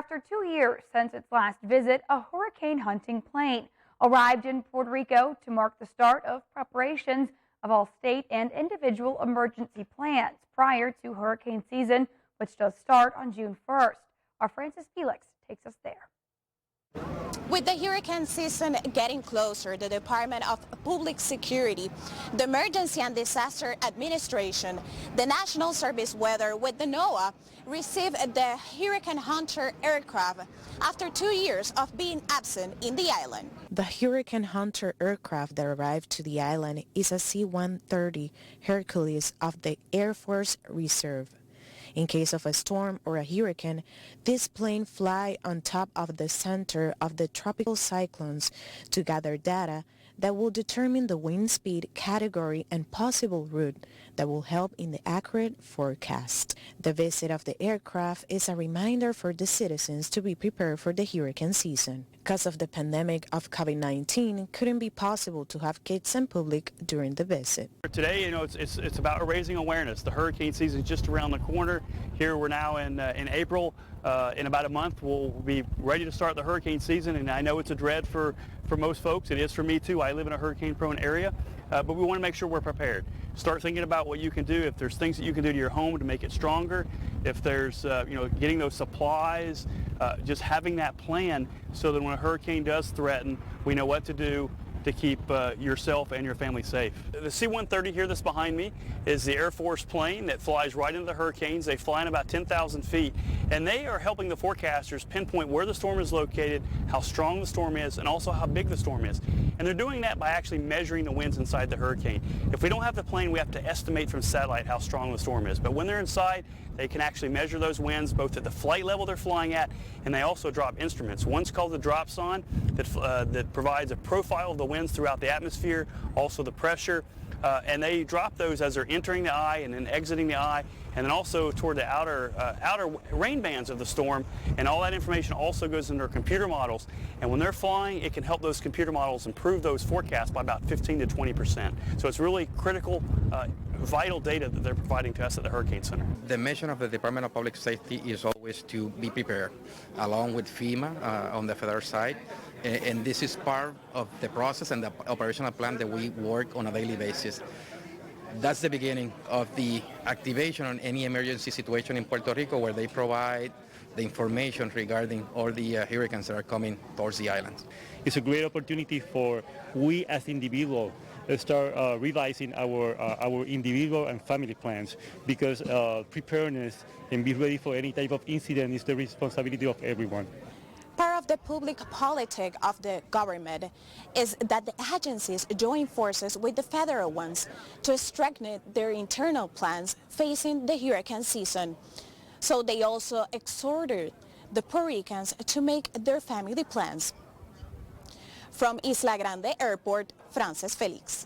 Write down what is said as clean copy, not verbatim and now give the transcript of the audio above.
After 2 years since its last visit, a hurricane hunting plane arrived in Puerto Rico to mark the start of preparations of all state and individual emergency plans prior to hurricane season, which does start on June 1st. Our Francis Felix takes us there. With the hurricane season getting closer, the Department of Public Security, the Emergency and Disaster Administration, the National Service Weather with the NOAA received the Hurricane Hunter aircraft after 2 years of being absent in the island. The Hurricane Hunter aircraft that arrived to the island is a C-130 Hercules of the Air Force Reserve. In case of a storm or a hurricane, this plane fly on top of the center of the tropical cyclones to gather data that will determine the wind speed, category, and possible route that will help in the accurate forecast. The visit of the aircraft is a reminder for the citizens to be prepared for the hurricane season. Because of the pandemic of COVID-19, it couldn't be possible to have kids and public during the visit. Today, it's about raising awareness. The hurricane season is just around the corner. Here we're now in April. In about a month, we'll be ready to start the hurricane season, and I know it's a dread for most folks. It is for me too. I live in a hurricane-prone area, but we want to make sure we're prepared. Start thinking about what you can do. If there's things that you can do to your home to make it stronger, if there's getting those supplies, just having that plan so that when a hurricane does threaten, we know what to do to keep yourself and your family safe. The C-130 here that's behind me is the Air Force plane that flies right into the hurricanes. They fly in about 10,000 feet, and they are helping the forecasters pinpoint where the storm is located, how strong the storm is, and also how big the storm is. And they're doing that by actually measuring the winds inside the hurricane. If we don't have the plane, we have to estimate from satellite how strong the storm is. But when they're inside, they can actually measure those winds both at the flight level they're flying at, and they also drop instruments. One's called the dropson that provides a profile of the winds throughout the atmosphere, also the pressure, and they drop those as they're entering the eye and then exiting the eye, and then also toward the outer rain bands of the storm, and all that information also goes into our computer models. And when they're flying, it can help those computer models improve those forecasts by about 15 to 20%. So it's really critical, vital data that they're providing to us at the Hurricane Center. The mission of the Department of Public Safety is always to be prepared, along with FEMA on the federal side. And this is part of the process and the operational plan that we work on a daily basis. That's the beginning of the activation on any emergency situation in Puerto Rico, where they provide the information regarding all the hurricanes that are coming towards the island. It's a great opportunity for we as individuals start realizing our individual and family plans, because preparedness and be ready for any type of incident is the responsibility of everyone. Part of the public politic of the government is that the agencies join forces with the federal ones to strengthen their internal plans facing the hurricane season. So they also exhorted the Puerto Ricans to make their family plans. From Isla Grande Airport, Francis Felix.